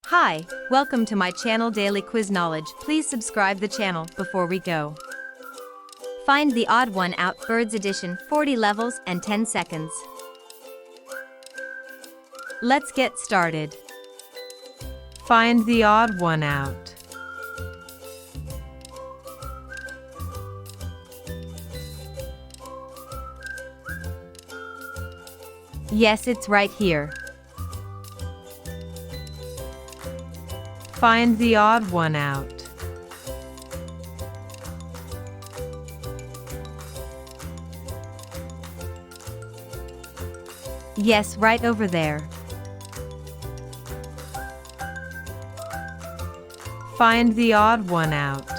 Hi, welcome to my channel Daily Quiz Knowledge. Please subscribe the channel before we go. Find the odd one out. Birds edition, 40 levels and 10 seconds. Let's get started. Find the odd one out. Yes, it's right here. Find the odd one out. Yes, right over there. Find the odd one out.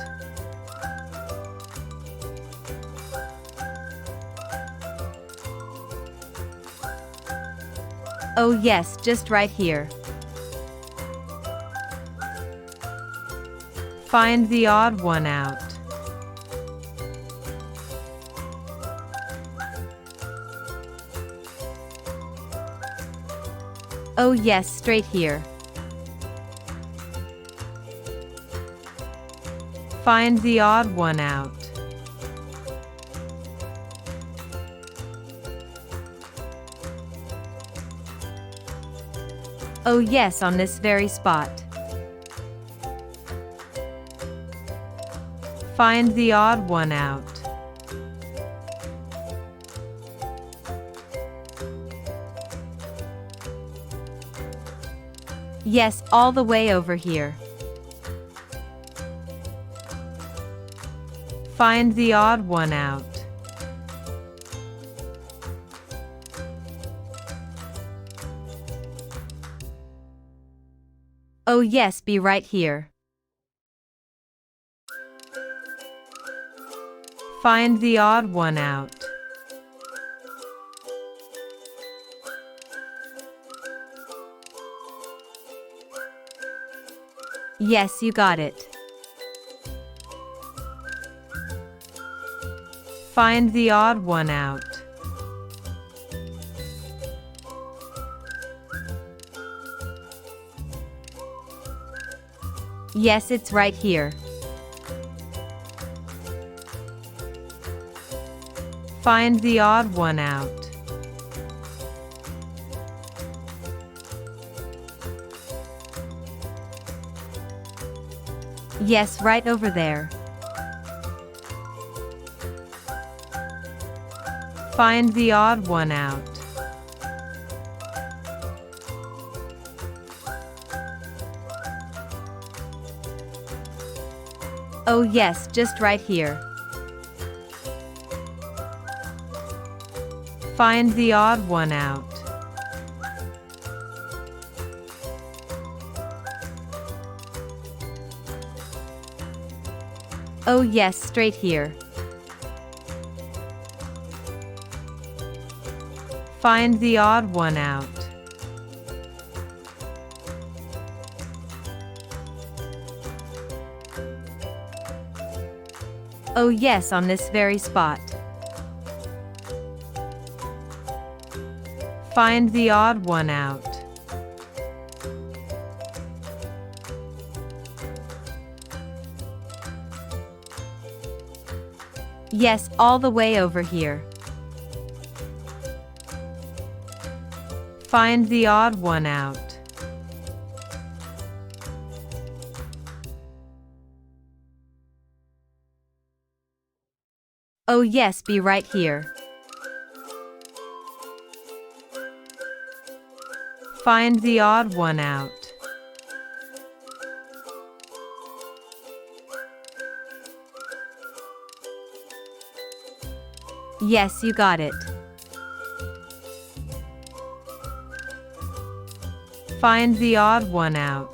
Oh yes, just right here. Find the odd one out. Oh yes, straight here. Find the odd one out. Oh yes, on this very spot. Find the odd one out. Yes, all the way over here. Find the odd one out. Oh yes, be right here. Find the odd one out. Yes, you got it. Find the odd one out. Yes, it's right here. Find the odd one out. Yes, right over there. Find the odd one out. Oh yes, just right here. Find the odd one out. Oh yes, straight here. Find the odd one out. Oh yes, on this very spot. Find the odd one out. Yes, all the way over here. Find the odd one out. Oh yes, be right here. Find the odd one out. Yes, you got it. Find the odd one out.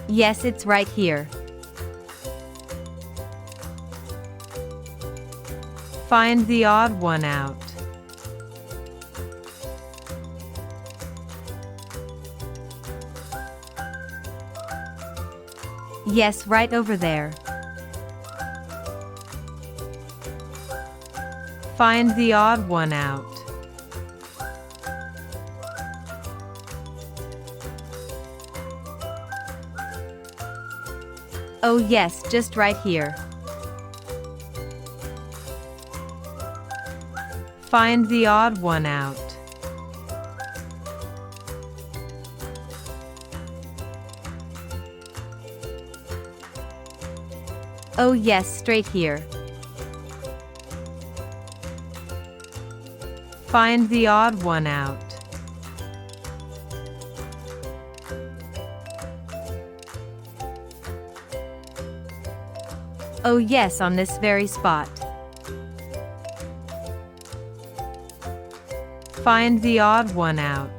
Yes, it's right here. Find the odd one out. Yes, right over there. Find the odd one out. Oh yes, just right here. Find the odd one out. Oh yes, straight here. Find the odd one out. Oh yes, on this very spot. Find the odd one out.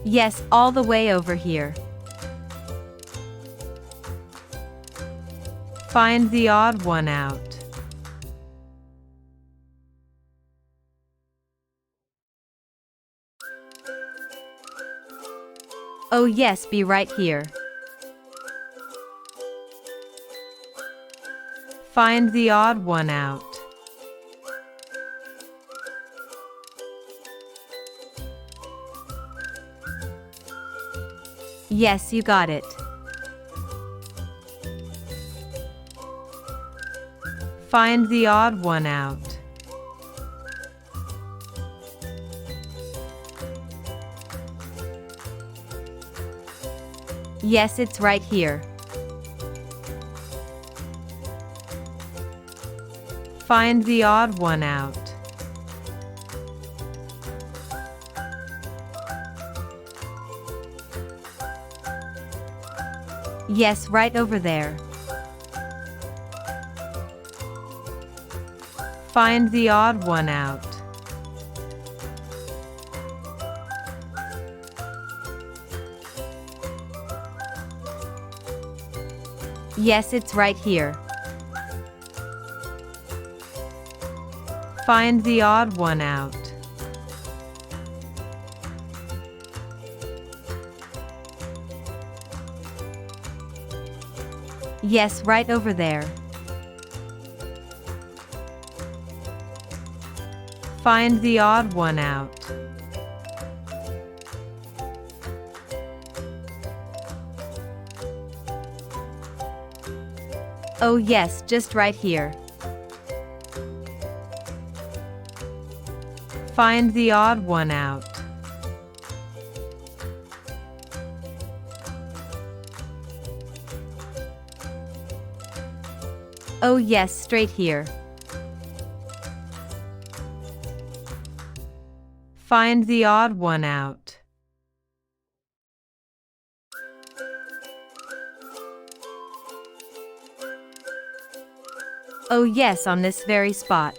Yes, all the way over here. Find the odd one out. Oh yes, be right here. Find the odd one out. Yes, you got it. Find the odd one out. Yes, it's right here. Find the odd one out. Yes, right over there. Find the odd one out. Yes, it's right here. Find the odd one out. Yes, right over there. Find the odd one out. Oh yes, just right here. Find the odd one out. Oh yes, straight here. Find the odd one out. Oh yes, on this very spot.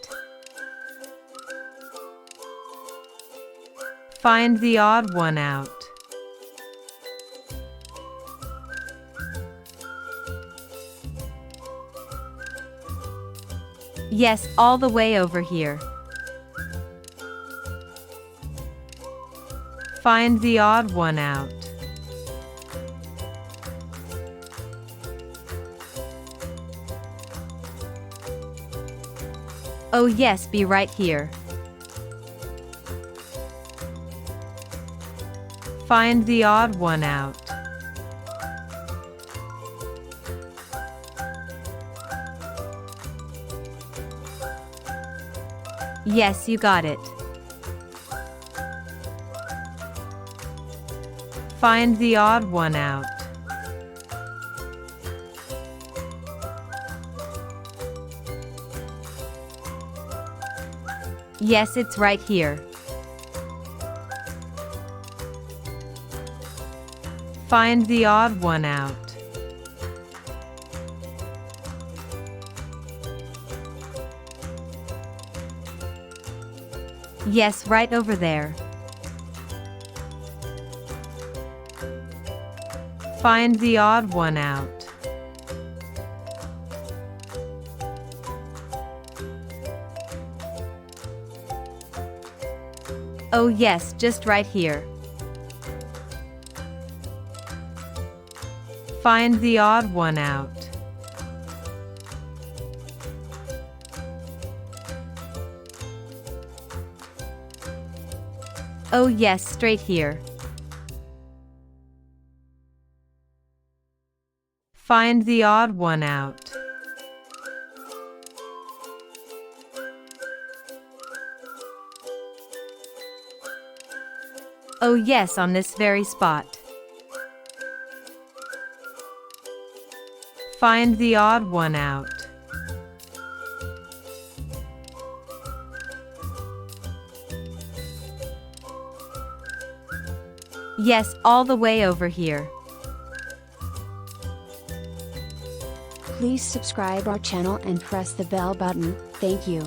Find the odd one out. Yes, all the way over here. Find the odd one out. Oh yes, be right here. Find the odd one out. Yes, you got it. Find the odd one out. Yes, it's right here. Find the odd one out. Yes, right over there. Find the odd one out. Oh yes, just right here. Find the odd one out. Oh yes, straight here. Find the odd one out. Oh yes, on this very spot. Find the odd one out. Yes, all the way over here. Please subscribe our channel and press the bell button. Thank you.